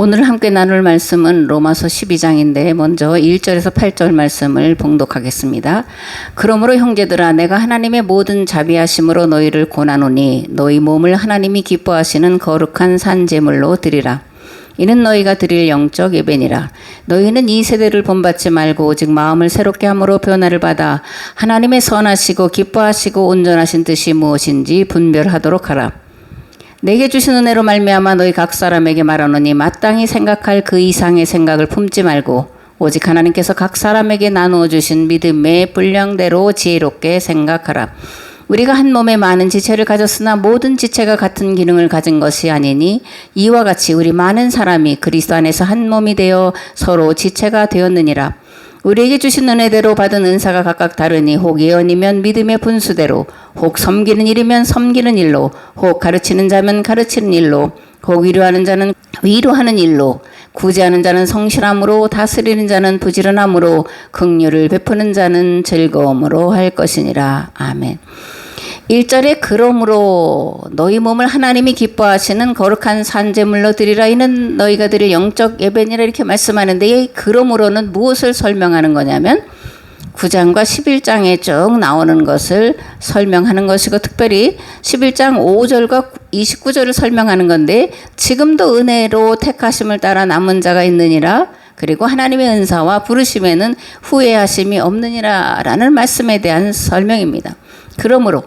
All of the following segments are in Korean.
오늘 함께 나눌 말씀은 로마서 12장인데 먼저 1절에서 8절 말씀을 봉독하겠습니다. 그러므로 형제들아 내가 하나님의 모든 자비하심으로 너희를 권하노니 너희 몸을 하나님이 기뻐하시는 거룩한 산제물로 드리라. 이는 너희가 드릴 영적 예배니라. 너희는 이 세대를 본받지 말고 오직 마음을 새롭게 함으로 변화를 받아 하나님의 선하시고 기뻐하시고 온전하신 뜻이 무엇인지 분별하도록 하라. 내게 주신 은혜로 말미암아 너희 각 사람에게 말하노니 마땅히 생각할 그 이상의 생각을 품지 말고 오직 하나님께서 각 사람에게 나누어 주신 믿음의 분량대로 지혜롭게 생각하라. 우리가 한 몸에 많은 지체를 가졌으나 모든 지체가 같은 기능을 가진 것이 아니니 이와 같이 우리 많은 사람이 그리스도 안에서 한 몸이 되어 서로 지체가 되었느니라. 우리에게 주신 은혜대로 받은 은사가 각각 다르니 혹 예언이면 믿음의 분수대로, 혹 섬기는 일이면 섬기는 일로, 혹 가르치는 자면 가르치는 일로, 혹 위로하는 자는 위로하는 일로, 구제하는 자는 성실함으로, 다스리는 자는 부지런함으로, 긍휼을 베푸는 자는 즐거움으로 할 것이니라. 아멘. 1절에 그러므로 너희 몸을 하나님이 기뻐하시는 거룩한 산제물로 드리라. 이는 너희가 드릴 영적 예배니라. 이렇게 말씀하는데 이 그러므로는 무엇을 설명하는 거냐면 9장과 11장에 쭉 나오는 것을 설명하는 것이고 특별히 11장 5절과 29절을 설명하는 건데 지금도 은혜로 택하심을 따라 남은 자가 있느니라. 그리고 하나님의 은사와 부르심에는 후회하심이 없느니라 라는 말씀에 대한 설명입니다. 그러므로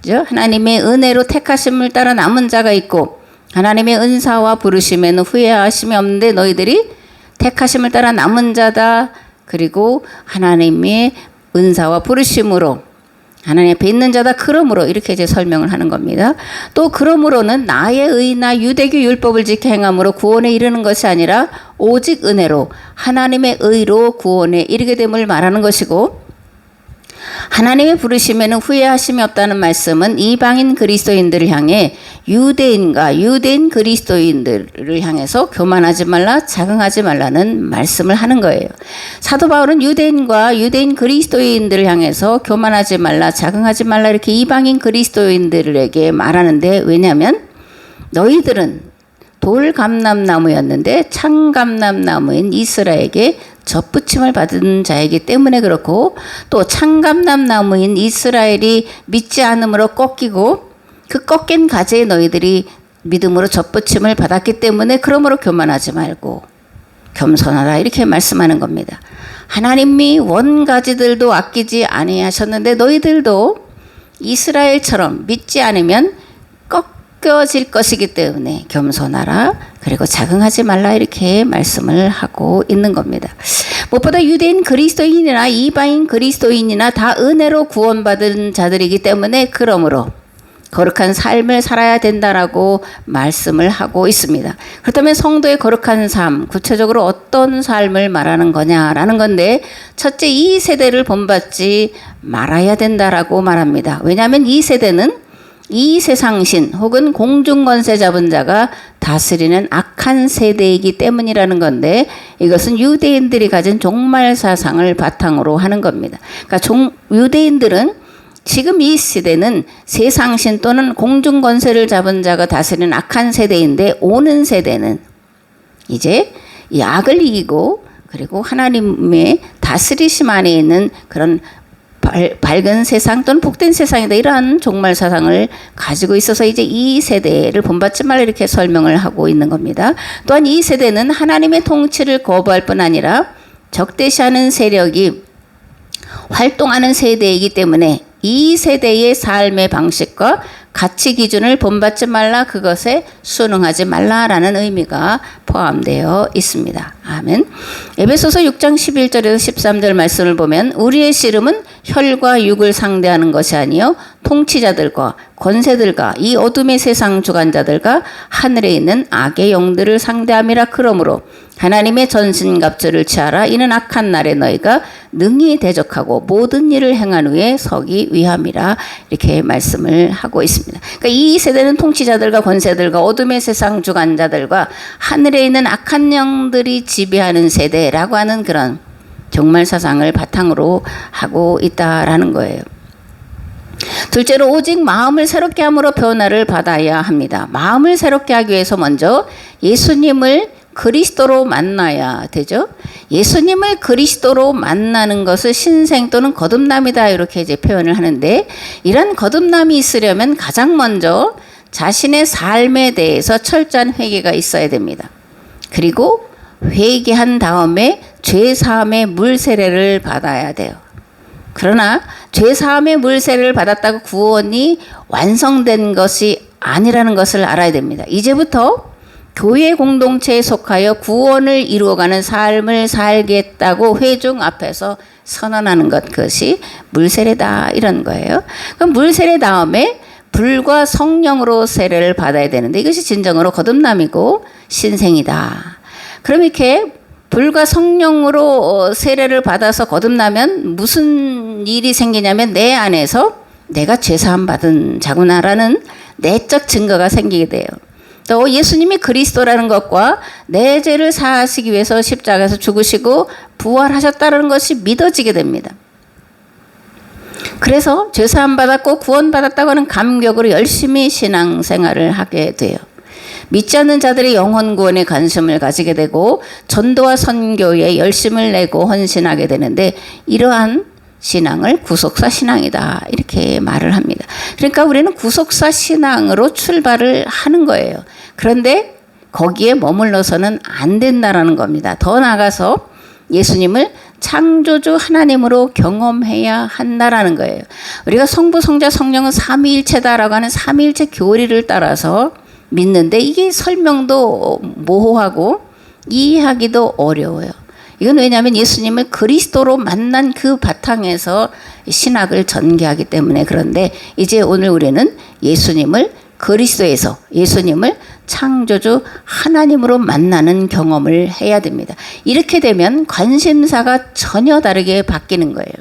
하나님의 은혜로 택하심을 따라 남은 자가 있고 하나님의 은사와 부르심에는 후회하심이 없는데 너희들이 택하심을 따라 남은 자다. 그리고 하나님의 은사와 부르심으로 하나님 앞에 있는 자다. 그러므로 이렇게 이제 설명을 하는 겁니다. 또 그러므로는 나의 의나 유대교 율법을 지켜 행함으로 구원에 이르는 것이 아니라 오직 은혜로 하나님의 의로 구원에 이르게 됨을 말하는 것이고 하나님의 부르심에는 후회하심이 없다는 말씀은 이방인 그리스도인들을 향해 유대인과 유대인 그리스도인들을 향해서 교만하지 말라, 자긍하지 말라는 말씀을 하는 거예요. 사도 바울은 유대인과 유대인 그리스도인들을 향해서 교만하지 말라, 자긍하지 말라 이렇게 이방인 그리스도인들에게 말하는데 왜냐하면 너희들은 돌감람나무였는데 창감람나무인 이스라엘에게 접붙임을 받은 자이기 때문에 그렇고 또 창감람나무인 이스라엘이 믿지 않음으로 꺾이고 그 꺾인 가지에 너희들이 믿음으로 접붙임을 받았기 때문에 그러므로 교만하지 말고 겸손하라 이렇게 말씀하는 겁니다. 하나님이 원가지들도 아끼지 아니하셨는데 너희들도 이스라엘처럼 믿지 않으면 꺾여질 것이기 때문에 겸손하라 그리고 자긍하지 말라 이렇게 말씀을 하고 있는 겁니다. 무엇보다 유대인 그리스도인이나 이방인 그리스도인이나 다 은혜로 구원받은 자들이기 때문에 그러므로 거룩한 삶을 살아야 된다라고 말씀을 하고 있습니다. 그렇다면 성도의 거룩한 삶, 구체적으로 어떤 삶을 말하는 거냐라는 건데 첫째 이 세대를 본받지 말아야 된다라고 말합니다. 왜냐하면 이 세대는 이 세상신 혹은 공중권세 잡은 자가 다스리는 악한 세대이기 때문이라는 건데 이것은 유대인들이 가진 종말사상을 바탕으로 하는 겁니다. 그러니까 유대인들은 지금 이 시대는 세상신 또는 공중권세를 잡은 자가 다스리는 악한 세대인데 오는 세대는 이제 이 악을 이기고 그리고 하나님의 다스리심 안에 있는 그런 밝은 세상 또는 복된 세상이다. 이러한 종말 사상을 가지고 있어서 이제 이 세대를 본받지 말라 이렇게 설명을 하고 있는 겁니다. 또한 이 세대는 하나님의 통치를 거부할 뿐 아니라 적대시하는 세력이 활동하는 세대이기 때문에 이 세대의 삶의 방식과 가치 기준을 본받지 말라 그것에 순응하지 말라라는 의미가 포함되어 있습니다. 아멘. 에베소서 6장 11절에서 13절 말씀을 보면 우리의 씨름은 혈과 육을 상대하는 것이 아니요 통치자들과 권세들과 이 어둠의 세상 주관자들과 하늘에 있는 악의 영들을 상대함이라. 그러므로 하나님의 전신갑주를 취하라. 이는 악한 날에 너희가 능히 대적하고 모든 일을 행한 후에 서기 위함이라. 이렇게 말씀을 하고 있습니다. 그러니까 이 세대는 통치자들과 권세들과 어둠의 세상 주관자들과 하늘에 있는 악한 영들이 지배하는 세대라고 하는 그런 종말 사상을 바탕으로 하고 있다라는 거예요. 둘째로 오직 마음을 새롭게 함으로 변화를 받아야 합니다. 마음을 새롭게 하기 위해서 먼저 예수님을 그리스도로 만나야 되죠. 예수님을 그리스도로 만나는 것을 신생 또는 거듭남이다 이렇게 이제 표현을 하는데, 이런 거듭남이 있으려면 가장 먼저 자신의 삶에 대해서 철저한 회개가 있어야 됩니다. 그리고 회개한 다음에 죄사함의 물세례를 받아야 돼요. 그러나 죄사함의 물세례를 받았다고 구원이 완성된 것이 아니라는 것을 알아야 됩니다. 이제부터 교회 공동체에 속하여 구원을 이루어가는 삶을 살겠다고 회중 앞에서 선언하는 것, 그것이 물세례다 이런 거예요. 그럼 물세례 다음에 불과 성령으로 세례를 받아야 되는데, 이것이 진정으로 거듭남이고 신생이다. 그럼 이렇게 불과 성령으로 세례를 받아서 거듭나면 무슨 일이 생기냐면, 내 안에서 내가 죄사함 받은 자구나라는 내적 증거가 생기게 돼요. 또 예수님이 그리스도라는 것과 내 죄를 사하시기 위해서 십자가에서 죽으시고 부활하셨다는 것이 믿어지게 됩니다. 그래서 죄사함 받았고 구원 받았다고 하는 감격으로 열심히 신앙생활을 하게 돼요. 믿지 않는 자들의 영혼 구원에 관심을 가지게 되고 전도와 선교에 열심을 내고 헌신하게 되는데, 이러한 신앙을 구속사 신앙이다 이렇게 말을 합니다. 그러니까 우리는 구속사 신앙으로 출발을 하는 거예요. 그런데 거기에 머물러서는 안 된다라는 겁니다. 더 나아가서 예수님을 창조주 하나님으로 경험해야 한다라는 거예요. 우리가 성부, 성자, 성령은 삼위일체다라고 하는 삼위일체 교리를 따라서 믿는데, 이게 설명도 모호하고 이해하기도 어려워요. 이건 왜냐하면 예수님을 그리스도로 만난 그 바탕에서 신학을 전개하기 때문에. 그런데 이제 오늘 우리는 예수님을 그리스도에서, 예수님을 창조주 하나님으로 만나는 경험을 해야 됩니다. 이렇게 되면 관심사가 전혀 다르게 바뀌는 거예요.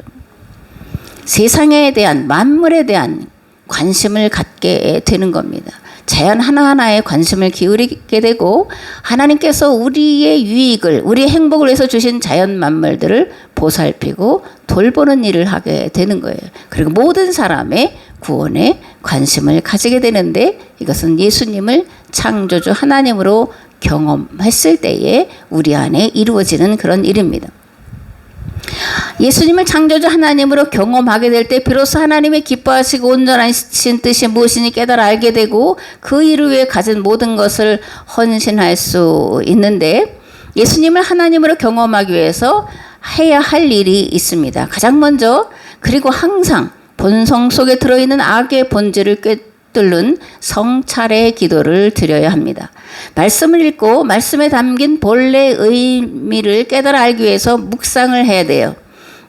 세상에 대한, 만물에 대한 관심을 갖게 되는 겁니다. 자연 하나하나에 관심을 기울이게 되고, 하나님께서 우리의 유익을, 우리의 행복을 위해서 주신 자연 만물들을 보살피고 돌보는 일을 하게 되는 거예요. 그리고 모든 사람의 구원에 관심을 가지게 되는데, 이것은 예수님을 창조주 하나님으로 경험했을 때에 우리 안에 이루어지는 그런 일입니다. 예수님을 창조주 하나님으로 경험하게 될 때 비로소 하나님의 기뻐하시고 온전하신 뜻이 무엇인지 깨달아 알게 되고, 그 일을 위해 가진 모든 것을 헌신할 수 있는데, 예수님을 하나님으로 경험하기 위해서 해야 할 일이 있습니다. 가장 먼저, 그리고 항상 본성 속에 들어있는 악의 본질을 꿰뚫는 성찰의 기도를 드려야 합니다. 말씀을 읽고 말씀에 담긴 본래의 의미를 깨달아 알기 위해서 묵상을 해야 돼요.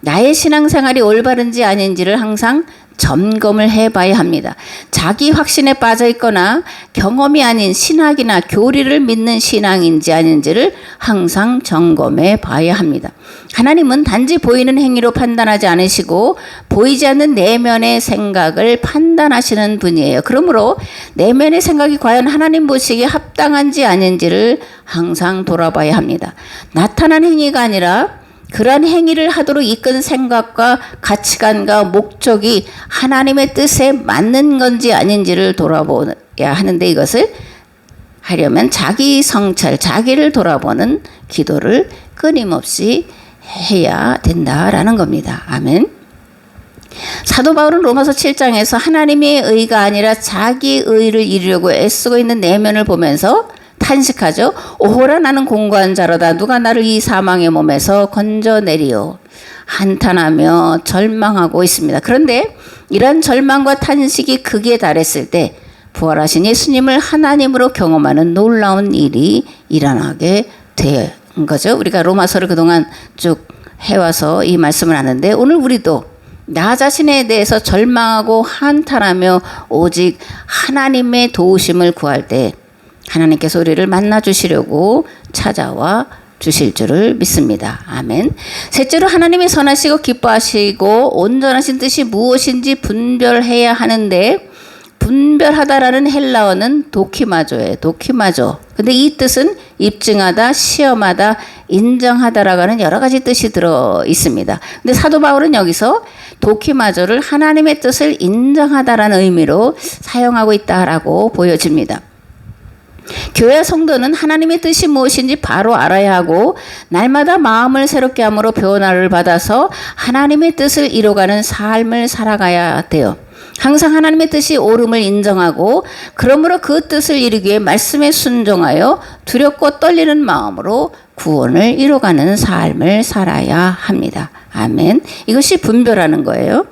나의 신앙생활이 올바른지 아닌지를 항상 점검을 해봐야 합니다. 자기 확신에 빠져 있거나 경험이 아닌 신학이나 교리를 믿는 신앙인지 아닌지를 항상 점검해 봐야 합니다. 하나님은 단지 보이는 행위로 판단하지 않으시고 보이지 않는 내면의 생각을 판단하시는 분이에요. 그러므로 내면의 생각이 과연 하나님 보시기에 합당한지 아닌지를 항상 돌아봐야 합니다. 나타난 행위가 아니라 그러한 행위를 하도록 이끈 생각과 가치관과 목적이 하나님의 뜻에 맞는 건지 아닌지를 돌아보야 하는데, 이것을 하려면 자기 성찰, 자기를 돌아보는 기도를 끊임없이 해야 된다라는 겁니다. 아멘. 사도 바울은 로마서 7장에서 하나님의 의가 아니라 자기 의를 이루려고 애쓰고 있는 내면을 보면서 탄식하죠. 오호라, 나는 공고한 자로다. 누가 나를 이 사망의 몸에서 건져내리요. 한탄하며 절망하고 있습니다. 그런데 이런 절망과 탄식이 극에 달했을 때 부활하신 예수님을 하나님으로 경험하는 놀라운 일이 일어나게 된 거죠. 우리가 로마서를 그동안 쭉 해와서 이 말씀을 하는데, 오늘 우리도 나 자신에 대해서 절망하고 한탄하며 오직 하나님의 도우심을 구할 때 하나님께서 우리를 만나주시려고 찾아와 주실 줄을 믿습니다. 아멘. 셋째로, 하나님이 선하시고 기뻐하시고 온전하신 뜻이 무엇인지 분별해야 하는데, 분별하다라는 헬라어는 도키마조예요. 도키마조. 근데 이 뜻은 입증하다, 시험하다, 인정하다라고 하는 여러 가지 뜻이 들어 있습니다. 근데 사도 바울은 여기서 도키마조를 하나님의 뜻을 인정하다라는 의미로 사용하고 있다라고 보여집니다. 교회 성도는 하나님의 뜻이 무엇인지 바로 알아야 하고 날마다 마음을 새롭게 함으로 변화를 받아서 하나님의 뜻을 이뤄가는 삶을 살아가야 돼요. 항상 하나님의 뜻이 옳음을 인정하고 그러므로 그 뜻을 이루기 위해 말씀에 순종하여 두렵고 떨리는 마음으로 구원을 이뤄가는 삶을 살아야 합니다. 아멘. 이것이 분별하는 거예요.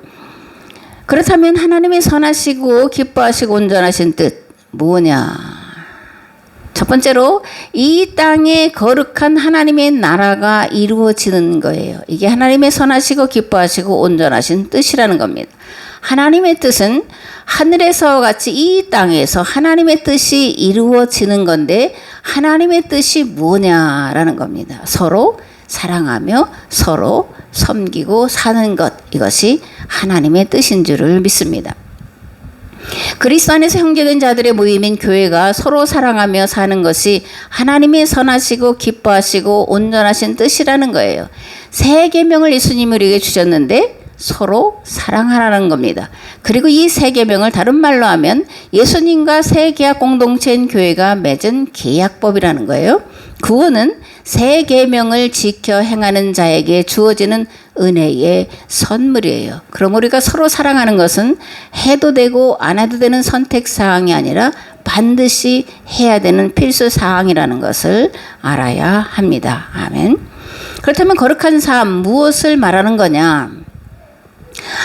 그렇다면 하나님의 선하시고 기뻐하시고 온전하신 뜻 뭐냐? 첫 번째로 이 땅에 거룩한 하나님의 나라가 이루어지는 거예요. 이게 하나님의 선하시고 기뻐하시고 온전하신 뜻이라는 겁니다. 하나님의 뜻은 하늘에서와 같이 이 땅에서 하나님의 뜻이 이루어지는 건데 하나님의 뜻이 뭐냐라는 겁니다. 서로 사랑하며 서로 섬기고 사는 것, 이것이 하나님의 뜻인 줄을 믿습니다. 그리스도 안에서 형제된 자들의 모임인 교회가 서로 사랑하며 사는 것이 하나님의 선하시고 기뻐하시고 온전하신 뜻이라는 거예요. 새 계명을 예수님이 우리에게 주셨는데 서로 사랑하라는 겁니다. 그리고 이 새 계명을 다른 말로 하면 예수님과 새 계약 공동체인 교회가 맺은 계약법이라는 거예요. 구원은 새 계명을 지켜 행하는 자에게 주어지는 은혜의 선물이에요. 그럼 우리가 서로 사랑하는 것은 해도 되고 안 해도 되는 선택사항이 아니라 반드시 해야 되는 필수사항이라는 것을 알아야 합니다. 아멘. 그렇다면 거룩한 삶, 무엇을 말하는 거냐?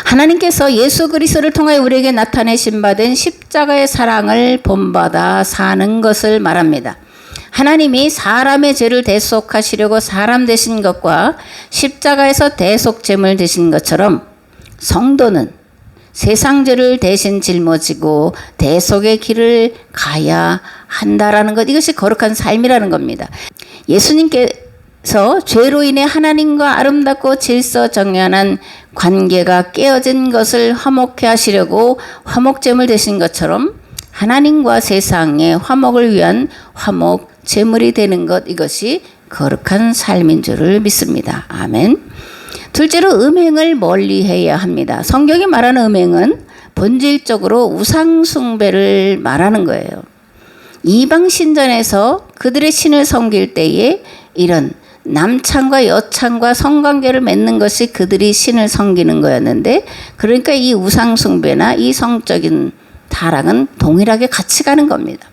하나님께서 예수 그리스도를 통하여 우리에게 나타내신 바 된 십자가의 사랑을 본받아 사는 것을 말합니다. 하나님이 사람의 죄를 대속하시려고 사람 되신 것과 십자가에서 대속죄물 되신 것처럼 성도는 세상 죄를 대신 짊어지고 대속의 길을 가야 한다라는 것, 이것이 거룩한 삶이라는 겁니다. 예수님께서 죄로 인해 하나님과 아름답고 질서정연한 관계가 깨어진 것을 화목케 하시려고 화목제물 되신 것처럼 하나님과 세상의 화목을 위한 화목 제물이 되는 것, 이것이 거룩한 삶인 줄을 믿습니다. 아멘. 둘째로 음행을 멀리해야 합니다. 성경이 말하는 음행은 본질적으로 우상숭배를 말하는 거예요. 이방 신전에서 그들의 신을 섬길 때에 이런 남창과 여창과 성관계를 맺는 것이 그들이 신을 섬기는 거였는데, 그러니까 이 우상숭배나 이 성적인 타락은 동일하게 같이 가는 겁니다.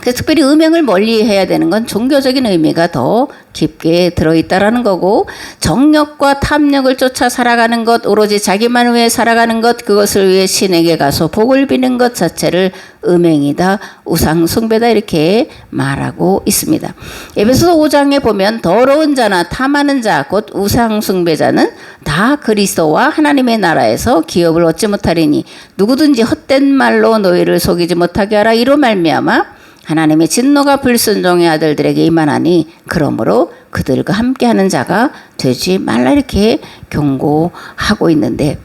그래서 특별히 음행을 멀리해야 되는 건 종교적인 의미가 더 깊게 들어있다라는 거고, 정력과 탐욕을 쫓아 살아가는 것, 오로지 자기만 위해 살아가는 것, 그것을 위해 신에게 가서 복을 비는 것 자체를 음행이다, 우상숭배다, 이렇게 말하고 있습니다. 에베소서 5장에 보면 더러운 자나 탐하는 자, 곧 우상숭배자는 다 그리스도와 하나님의 나라에서 기업을 얻지 못하리니 누구든지 헛된 말로 너희를 속이지 못하게 하라. 이로 말미암아 하나님의 진노가 불순종의 아들들에게 임하나니 그러므로 그들과 함께하는 자가 되지 말라, 이렇게 경고하고 있는데,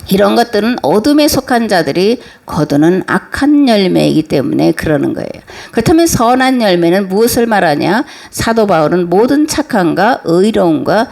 이런 것들은 어둠에 속한 자들이 거두는 악한 열매이기 때문에 그러는 거예요. 그렇다면 선한 열매는 무엇을 말하냐? 사도 바울은 모든 착함과 의로움과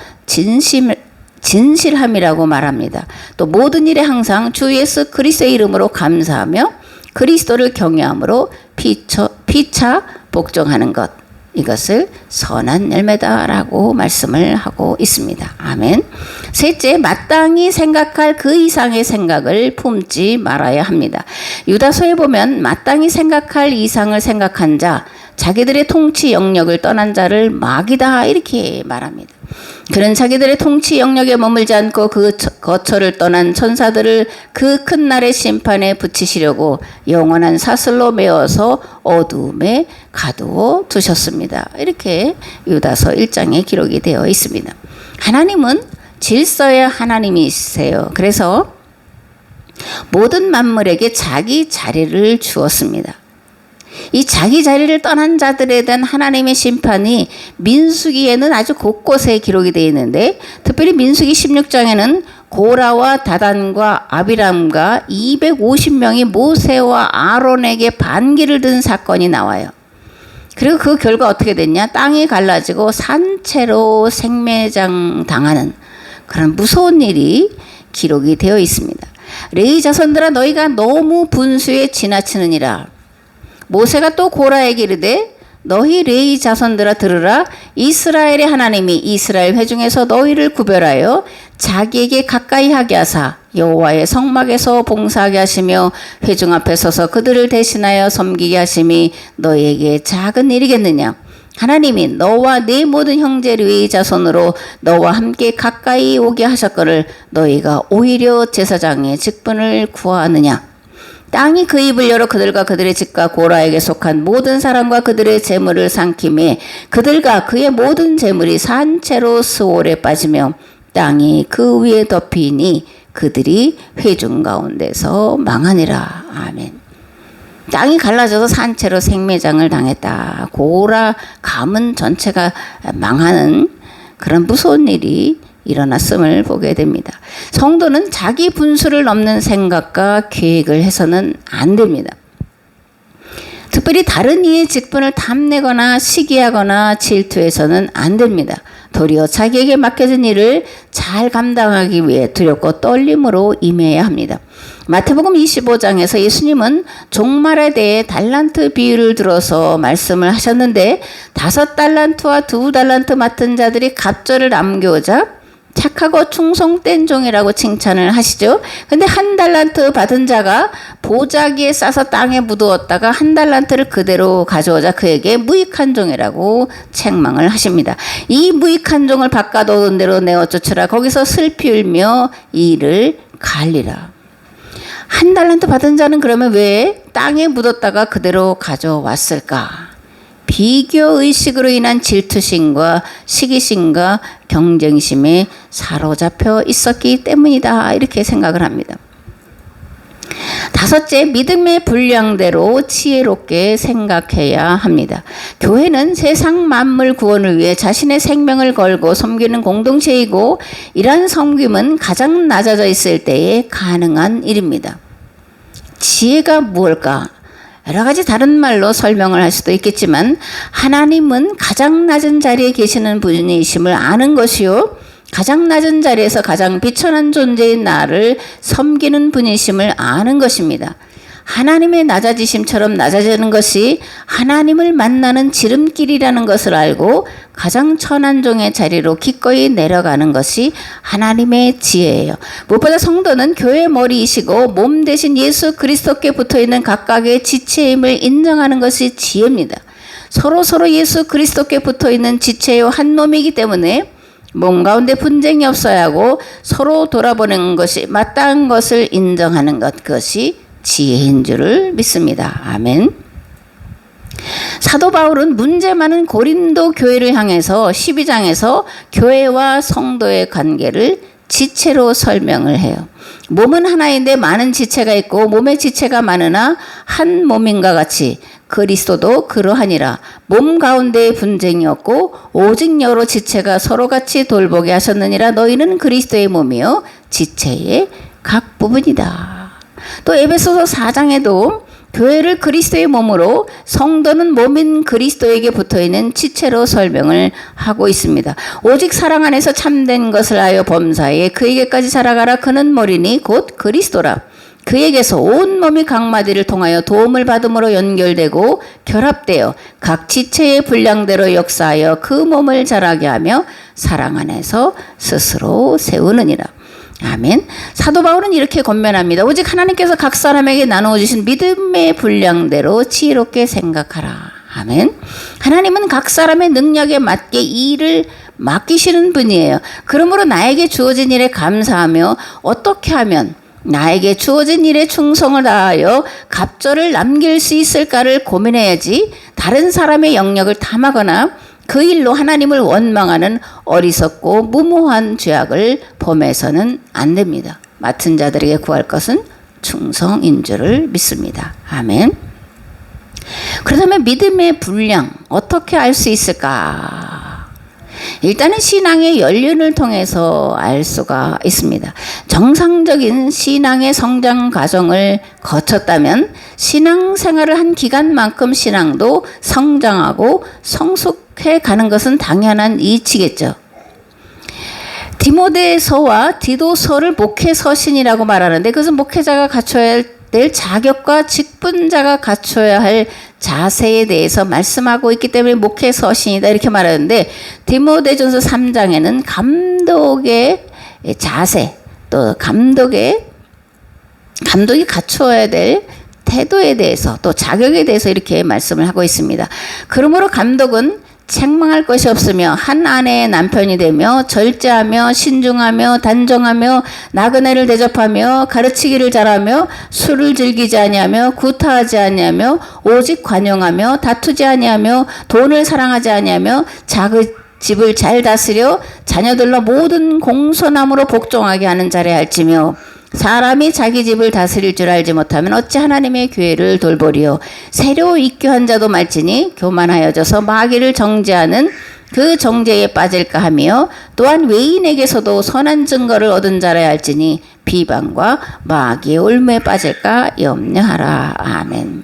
진실함이라고 말합니다. 또 모든 일에 항상 주 예수 그리스도의 이름으로 감사하며 그리스도를 경외함으로 피차 복종하는 것, 이것을 선한 열매다라고 말씀을 하고 있습니다. 아멘. 셋째, 마땅히 생각할 그 이상의 생각을 품지 말아야 합니다. 유다서에 보면 마땅히 생각할 이상을 생각한 자, 자기들의 통치 영역을 떠난 자를 마귀다, 이렇게 말합니다. 그는 자기들의 통치 영역에 머물지 않고 그 거처를 떠난 천사들을 그 큰 날의 심판에 붙이시려고 영원한 사슬로 메어서 어두움에 가두어 두셨습니다. 이렇게 유다서 1장에 기록이 되어 있습니다. 하나님은 질서의 하나님이세요. 그래서 모든 만물에게 자기 자리를 주었습니다. 이 자기 자리를 떠난 자들에 대한 하나님의 심판이 민수기에는 아주 곳곳에 기록이 되어 있는데, 특별히 민수기 16장에는 고라와 다단과 아비람과 250명이 모세와 아론에게 반기를 든 사건이 나와요. 그리고 그 결과 어떻게 됐냐? 땅이 갈라지고 산채로 생매장 당하는 그런 무서운 일이 기록이 되어 있습니다. 레위 자손들아, 너희가 너무 분수에 지나치느니라. 모세가 또 고라에게 이르되 너희 레위 자손들아 들으라. 이스라엘의 하나님이 이스라엘 회중에서 너희를 구별하여 자기에게 가까이 하게 하사 여호와의 성막에서 봉사하게 하시며 회중 앞에 서서 그들을 대신하여 섬기게 하심이 너희에게 작은 일이겠느냐. 하나님이 너와 네 모든 형제 레위 자손으로 너와 함께 가까이 오게 하셨거늘 너희가 오히려 제사장의 직분을 구하느냐. 땅이 그 입을 열어 그들과 그들의 집과 고라에게 속한 모든 사람과 그들의 재물을 삼키매 그들과 그의 모든 재물이 산채로 스올에 빠지며 땅이 그 위에 덮이니 그들이 회중 가운데서 망하니라. 아멘. 땅이 갈라져서 산채로 생매장을 당했다. 고라 가문 전체가 망하는 그런 무서운 일이 일어났음을 보게 됩니다. 성도는 자기 분수를 넘는 생각과 계획을 해서는 안 됩니다. 특별히 다른 이의 직분을 탐내거나 시기하거나 질투해서는 안 됩니다. 도리어 자기에게 맡겨진 일을 잘 감당하기 위해 두렵고 떨림으로 임해야 합니다. 마태복음 25장에서 예수님은 종말에 대해 달란트 비유를 들어서 말씀을 하셨는데 5달란트와 2달란트 맡은 자들이 갑절을 남겨오자 착하고 충성된 종이라고 칭찬을 하시죠. 근데 1달란트 받은 자가 보자기에 싸서 땅에 묻어왔다가 1달란트를 그대로 가져오자 그에게 무익한 종이라고 책망을 하십니다. 이 무익한 종을 바꿔놓은 대로 내어 쫓으라. 거기서 슬피 울며 이를 갈리라. 1달란트 받은 자는 그러면 왜 땅에 묻었다가 그대로 가져왔을까? 비교의식으로 인한 질투심과 시기심과 경쟁심에 사로잡혀 있었기 때문이다. 이렇게 생각을 합니다. 5째, 믿음의 분량대로 지혜롭게 생각해야 합니다. 교회는 세상 만물 구원을 위해 자신의 생명을 걸고 섬기는 공동체이고 이러한 섬김은 가장 낮아져 있을 때에 가능한 일입니다. 지혜가 무엇일까? 여러 가지 다른 말로 설명을 할 수도 있겠지만 하나님은 가장 낮은 자리에 계시는 분이심을 아는 것이요 가장 낮은 자리에서 가장 비천한 존재인 나를 섬기는 분이심을 아는 것입니다. 하나님의 낮아지심처럼 낮아지는 것이 하나님을 만나는 지름길이라는 것을 알고 가장 천한 종의 자리로 기꺼이 내려가는 것이 하나님의 지혜예요. 무엇보다 성도는 교회의 머리이시고 몸 대신 예수 그리스도께 붙어있는 각각의 지체임을 인정하는 것이 지혜입니다. 서로 예수 그리스도께 붙어있는 지체요 한 몸이기 때문에 몸 가운데 분쟁이 없어야 하고 서로 돌아보는 것이 마땅한 것을 인정하는 것, 그것이 지혜인 줄을 믿습니다. 아멘. 사도 바울은 문제 많은 고린도 교회를 향해서 12장에서 교회와 성도의 관계를 지체로 설명을 해요. 몸은 하나인데 많은 지체가 있고 몸의 지체가 많으나 한 몸인가 같이 그리스도도 그러하니라. 몸 가운데 분쟁이 없고 오직 여러 지체가 서로같이 돌보게 하셨느니라. 너희는 그리스도의 몸이요 지체의 각 부분이다. 또 에베소서 4장에도 교회를 그리스도의 몸으로 성도는 몸인 그리스도에게 붙어있는 지체로 설명을 하고 있습니다. 오직 사랑 안에서 참된 것을 하여 범사에 그에게까지 자라가라. 그는 머리니 곧 그리스도라. 그에게서 온 몸이 각 마디를 통하여 도움을 받음으로 연결되고 결합되어 각 지체의 분량대로 역사하여 그 몸을 자라게 하며 사랑 안에서 스스로 세우느니라. 아멘. 사도 바울은 이렇게 권면합니다. 오직 하나님께서 각 사람에게 나누어 주신 믿음의 분량대로 지혜롭게 생각하라. 아멘. 하나님은 각 사람의 능력에 맞게 이 일을 맡기시는 분이에요. 그러므로 나에게 주어진 일에 감사하며 어떻게 하면 나에게 주어진 일에 충성을 다하여 갑절을 남길 수 있을까를 고민해야지 다른 사람의 영역을 탐하거나 그 일로 하나님을 원망하는 어리석고 무모한 죄악을 범해서는 안 됩니다. 맡은 자들에게 구할 것은 충성인 줄을 믿습니다. 아멘. 그렇다면 믿음의 분량 어떻게 알 수 있을까? 일단은 신앙의 연륜을 통해서 알 수가 있습니다. 정상적인 신앙의 성장 과정을 거쳤다면 신앙생활을 한 기간만큼 신앙도 성장하고 성숙해 가는 것은 당연한 이치겠죠. 디모데서와 디도서를 목회서신이라고 말하는데 그것은 목회자가 갖춰야 될 자격과 직분 직분자가 갖춰야 할 자세에 대해서 말씀하고 있기 때문에 목회 서신이다 이렇게 말하는데, 디모데전서 3장에는 감독의 자세, 또 감독이 갖추어야 될 태도에 대해서, 또 자격에 대해서 이렇게 말씀을 하고 있습니다. 그러므로 감독은 책망할 것이 없으며 한 아내의 남편이 되며 절제하며 신중하며 단정하며 나그네를 대접하며 가르치기를 잘하며 술을 즐기지 아니하며 구타하지 아니하며 오직 관용하며 다투지 아니하며 돈을 사랑하지 아니하며 자기 집을 잘 다스려 자녀들로 모든 공손함으로 복종하게 하는 자라 할지며, 사람이 자기 집을 다스릴 줄 알지 못하면 어찌 하나님의 교회를 돌보리요. 새로 입교한 자도 말지니 교만하여져서 마귀를 정죄하는 그 정죄에 빠질까 하며, 또한 외인에게서도 선한 증거를 얻은 자라 할지니 비방과 마귀의 올무에 빠질까 염려하라. 아멘.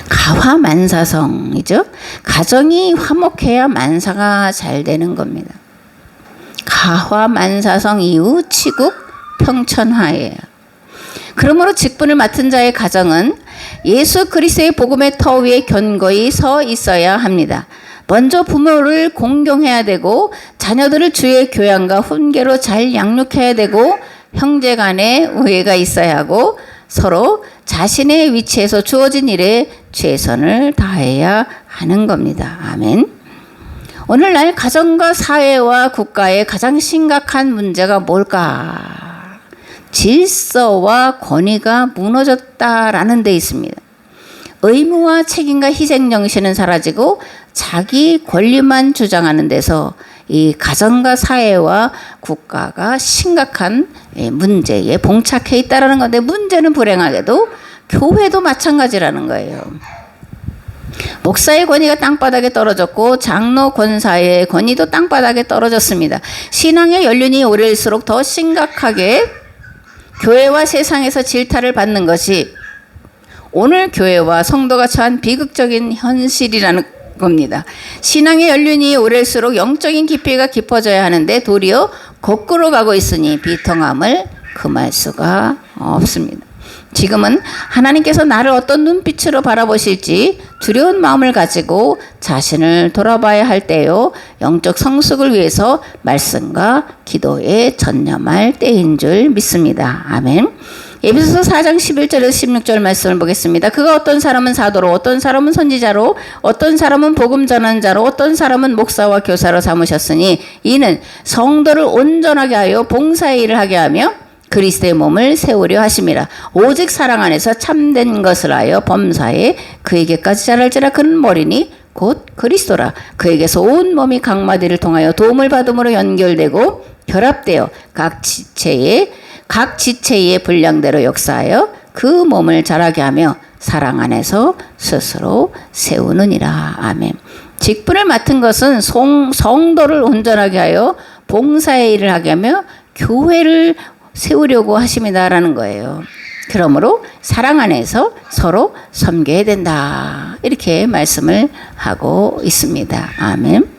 가화 만사성이죠. 가정이 화목해야 만사가 잘 되는 겁니다. 가화 만사성 이후 치국 평천하예요. 그러므로 직분을 맡은 자의 가정은 예수 그리스도의 복음의 터 위에 견고히 서 있어야 합니다. 먼저 부모를 공경해야 되고, 자녀들을 주의 교양과 훈계로 잘 양육해야 되고, 형제 간에 우애가 있어야 하고, 서로 자신의 위치에서 주어진 일에 최선을 다해야 하는 겁니다. 아멘. 오늘날 가정과 사회와 국가의 가장 심각한 문제가 뭘까? 질서와 권위가 무너졌다라는 데 있습니다. 의무와 책임과 희생 정신은 사라지고 자기 권리만 주장하는 데서 이 가정과 사회와 국가가 심각한 문제에 봉착해 있다라는 건데, 문제는 불행하게도 교회도 마찬가지라는 거예요. 목사의 권위가 땅바닥에 떨어졌고 장로 권사의 권위도 땅바닥에 떨어졌습니다. 신앙의 연륜이 오래일수록 더 심각하게 교회와 세상에서 질타를 받는 것이 오늘 교회와 성도가 처한 비극적인 현실이라는 겁니다. 신앙의 연륜이 오래일수록 영적인 깊이가 깊어져야 하는데 도리어 거꾸로 가고 있으니 비통함을 금할 수가 없습니다. 지금은 하나님께서 나를 어떤 눈빛으로 바라보실지 두려운 마음을 가지고 자신을 돌아봐야 할 때요, 영적 성숙을 위해서 말씀과 기도에 전념할 때인 줄 믿습니다. 아멘. 에베소서 4장 11절에서 16절 말씀을 보겠습니다. 그가 어떤 사람은 사도로, 어떤 사람은 선지자로, 어떤 사람은 복음 전하는 자로, 어떤 사람은 목사와 교사로 삼으셨으니 이는 성도를 온전하게 하여 봉사의 일을 하게 하며 그리스도의 몸을 세우려 하심이라. 오직 사랑 안에서 참된 것을 하여 범사에 그에게까지 자랄지라. 그는 머리니 곧 그리스도라. 그에게서 온 몸이 각 마디를 통하여 도움을 받음으로 연결되고 결합되어 각 지체의 분량대로 역사하여 그 몸을 자라게 하며 사랑 안에서 스스로 세우느니라. 아멘. 직분을 맡은 것은 성도를 온전하게 하여 봉사의 일을 하게 하며 교회를 세우려고 하심이다라는 거예요. 그러므로 사랑 안에서 서로 섬겨야 된다, 이렇게 말씀을 하고 있습니다. 아멘.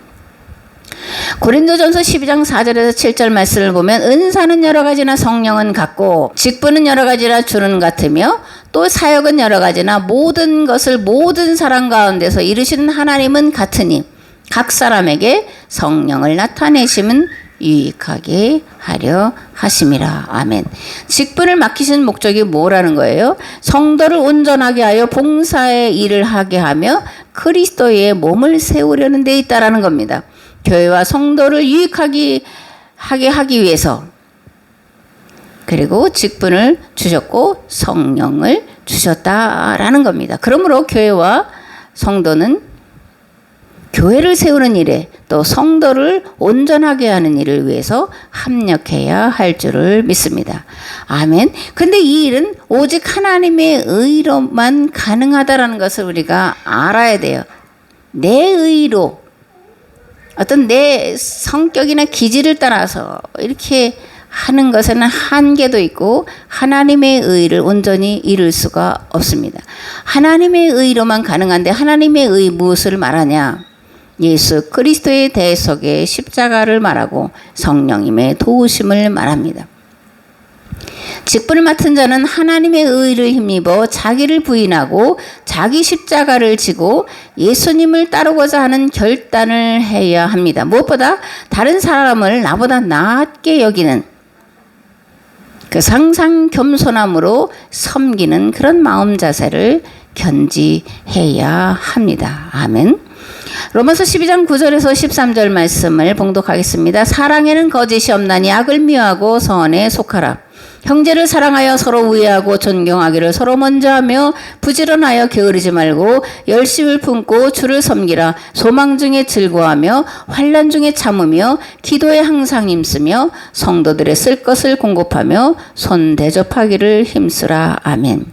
고린도전서 12장 4절에서 7절 말씀을 보면, 은사는 여러 가지나 성령은 같고 직분은 여러 가지나 주는 같으며 또 사역은 여러 가지나 모든 것을 모든 사람 가운데서 이루시는 하나님은 같으니 각 사람에게 성령을 나타내심은 유익하게 하려 하심이라. 아멘. 직분을 맡기신 목적이 뭐라는 거예요? 성도를 온전하게 하여 봉사의 일을 하게 하며 그리스도의 몸을 세우려는 데 있다라는 겁니다. 교회와 성도를 유익하게 하기 위해서, 그리고 직분을 주셨고 성령을 주셨다라는 겁니다. 그러므로 교회와 성도는 교회를 세우는 일에, 또 성도를 온전하게 하는 일을 위해서 합력해야 할 줄을 믿습니다. 아멘. 근데 이 일은 오직 하나님의 의로만 가능하다라는 것을 우리가 알아야 돼요. 내 의로, 어떤 내 성격이나 기질을 따라서 이렇게 하는 것에는 한계도 있고 하나님의 의를 온전히 이룰 수가 없습니다. 하나님의 의로만 가능한데, 하나님의 의 무엇을 말하냐? 예수 그리스도의 대속의 십자가를 말하고 성령님의 도우심을 말합니다. 직분을 맡은 자는 하나님의 의를 힘입어 자기를 부인하고 자기 십자가를 지고 예수님을 따르고자 하는 결단을 해야 합니다. 무엇보다 다른 사람을 나보다 낫게 여기는 그 상상 겸손함으로 섬기는 그런 마음 자세를 견지해야 합니다. 아멘. 로마서 12장 9절에서 13절 말씀을 봉독하겠습니다. 사랑에는 거짓이 없나니 악을 미워하고 선에 속하라. 형제를 사랑하여 서로 우애하고 존경하기를 서로 먼저 하며 부지런하여 게으르지 말고 열심을 품고 주를 섬기라. 소망 중에 즐거워하며 환난 중에 참으며 기도에 항상 힘쓰며 성도들의 쓸 것을 공급하며 손 대접하기를 힘쓰라. 아멘.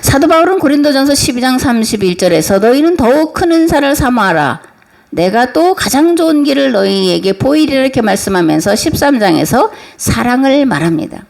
사도 바울은 고린도전서 12장 31절에서 너희는 더욱 큰 은사를 삼아라. 내가 또 가장 좋은 길을 너희에게 보이리라 이렇게 말씀하면서 13장에서 사랑을 말합니다.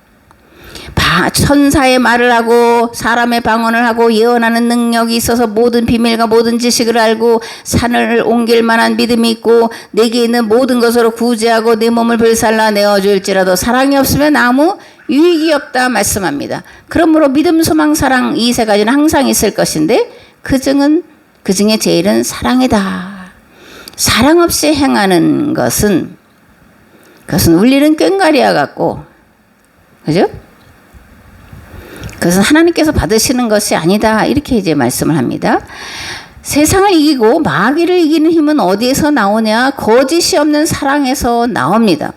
천사의 말을 하고 사람의 방언을 하고 예언하는 능력이 있어서 모든 비밀과 모든 지식을 알고 산을 옮길 만한 믿음이 있고 내게 있는 모든 것으로 구제하고 내 몸을 불살라 내어줄지라도 사랑이 없으면 아무 유익이 없다 말씀합니다. 그러므로 믿음, 소망, 사랑 이 세 가지는 항상 있을 것인데 그 중에 제일은 사랑이다. 사랑 없이 행하는 것은 그것은 울리는 꽹과리와 같고, 그죠? 그것은 하나님께서 받으시는 것이 아니다. 이렇게 이제 말씀을 합니다. 세상을 이기고 마귀를 이기는 힘은 어디에서 나오냐? 거짓이 없는 사랑에서 나옵니다.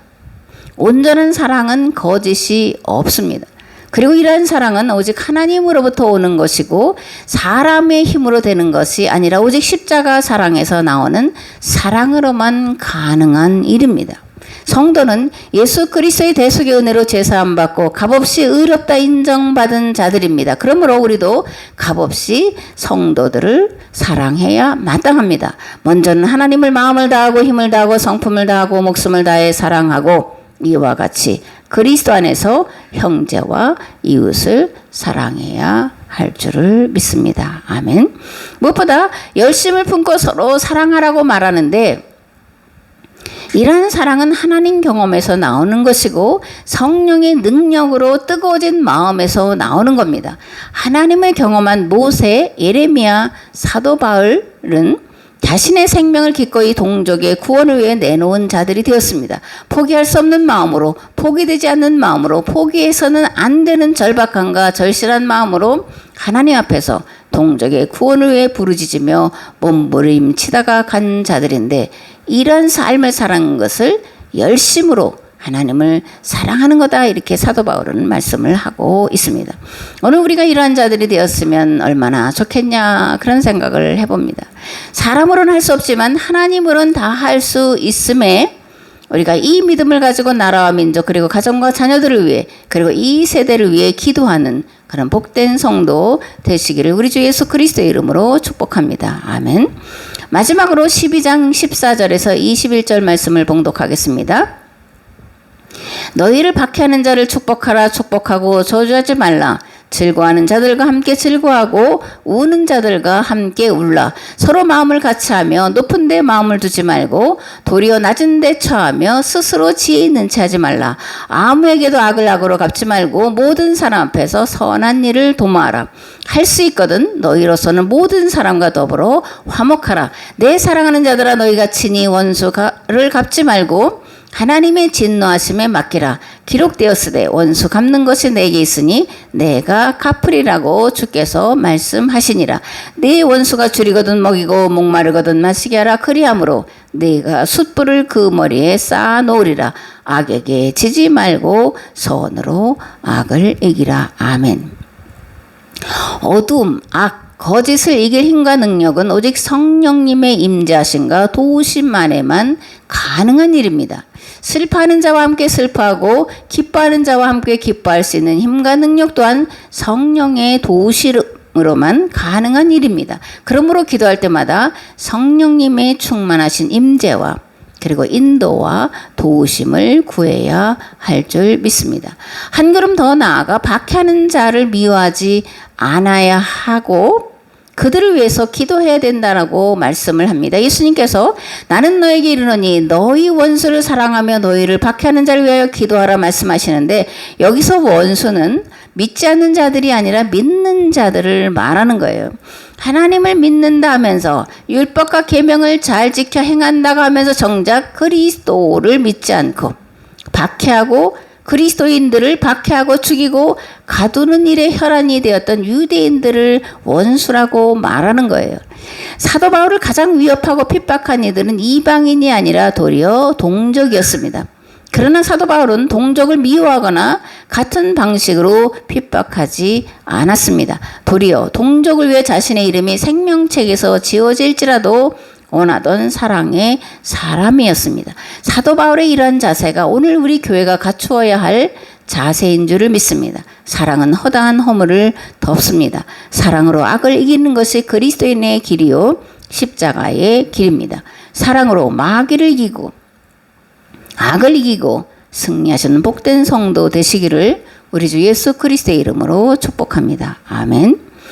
온전한 사랑은 거짓이 없습니다. 그리고 이러한 사랑은 오직 하나님으로부터 오는 것이고 사람의 힘으로 되는 것이 아니라 오직 십자가 사랑에서 나오는 사랑으로만 가능한 일입니다. 성도는 예수 그리스도의 대속의 은혜로 제사함 받고 값없이 의롭다 인정받은 자들입니다. 그러므로 우리도 값없이 성도들을 사랑해야 마땅합니다. 먼저는 하나님을 마음을 다하고 힘을 다하고 성품을 다하고 목숨을 다해 사랑하고 이와 같이 그리스도 안에서 형제와 이웃을 사랑해야 할 줄을 믿습니다. 아멘. 무엇보다 열심을 품고 서로 사랑하라고 말하는데 이러한 사랑은 하나님 경험에서 나오는 것이고 성령의 능력으로 뜨거워진 마음에서 나오는 겁니다. 하나님을 경험한 모세, 예레미야, 사도 바울은 자신의 생명을 기꺼이 동족의 구원을 위해 내놓은 자들이 되었습니다. 포기할 수 없는 마음으로, 포기되지 않는 마음으로, 포기해서는 안 되는 절박함과 절실한 마음으로 하나님 앞에서 동족의 구원을 위해 부르짖으며 몸부림치다가 간 자들인데 이런 삶을 살아가는 것을 열심으로 하나님을 사랑하는 거다 이렇게 사도 바울은 말씀을 하고 있습니다. 오늘 우리가 이러한 자들이 되었으면 얼마나 좋겠냐 그런 생각을 해봅니다. 사람으로는 할 수 없지만 하나님으로는 다 할 수 있음에 우리가 이 믿음을 가지고 나라와 민족 그리고 가정과 자녀들을 위해 그리고 이 세대를 위해 기도하는 그런 복된 성도 되시기를 우리 주 예수 그리스도의 이름으로 축복합니다. 아멘. 마지막으로 12장 14절에서 21절 말씀을 봉독하겠습니다. 너희를 박해하는 자를 축복하라. 축복하고 저주하지 말라. 즐거워하는 자들과 함께 즐거워하고 우는 자들과 함께 울라. 서로 마음을 같이하며 높은 데 마음을 두지 말고 도리어 낮은 데 처하며 스스로 지혜 있는 체 하지 말라. 아무에게도 악을 악으로 갚지 말고 모든 사람 앞에서 선한 일을 도모하라. 할 수 있거든 너희로서는 모든 사람과 더불어 화목하라. 내 사랑하는 자들아 너희가 친히 원수를 갚지 말고 하나님의 진노하심에 맡기라. 기록되었으되 원수 갚는 것이 내게 있으니 내가 갚으리라고 주께서 말씀하시니라. 네 원수가 줄이거든 먹이고 목마르거든 마시게 하라. 그리함으로 네가 숯불을 그 머리에 쌓아 놓으리라. 악에게 지지 말고 선으로 악을 이기라. 아멘. 어둠, 악, 거짓을 이길 힘과 능력은 오직 성령님의 임재하심과 도우심 안에만 가능한 일입니다. 슬퍼하는 자와 함께 슬퍼하고 기뻐하는 자와 함께 기뻐할 수 있는 힘과 능력 또한 성령의 도우심으로만 가능한 일입니다. 그러므로 기도할 때마다 성령님의 충만하신 임재와 그리고 인도와 도우심을 구해야 할 줄 믿습니다. 한 걸음 더 나아가 박해하는 자를 미워하지 않아야 하고 그들을 위해서 기도해야 된다라고 말씀을 합니다. 예수님께서 나는 너에게 이르노니 너희 원수를 사랑하며 너희를 박해하는 자를 위하여 기도하라 말씀하시는데, 여기서 원수는 믿지 않는 자들이 아니라 믿는 자들을 말하는 거예요. 하나님을 믿는다 하면서 율법과 계명을 잘 지켜 행한다고 하면서 정작 그리스도를 믿지 않고 박해하고 그리스도인들을 박해하고 죽이고 가두는 일에 혈안이 되었던 유대인들을 원수라고 말하는 거예요. 사도 바울을 가장 위협하고 핍박한 이들은 이방인이 아니라 도리어 동족이었습니다. 그러나 사도 바울은 동족을 미워하거나 같은 방식으로 핍박하지 않았습니다. 도리어 동족을 위해 자신의 이름이 생명책에서 지워질지라도 원하던 사랑의 사람이었습니다. 사도 바울의 이러한 자세가 오늘 우리 교회가 갖추어야 할 자세인 줄을 믿습니다. 사랑은 허다한 허물을 덮습니다. 사랑으로 악을 이기는 것이 그리스도인의 길이요 십자가의 길입니다. 사랑으로 마귀를 이기고 악을 이기고 승리하시는 복된 성도 되시기를 우리 주 예수 그리스도의 이름으로 축복합니다. 아멘.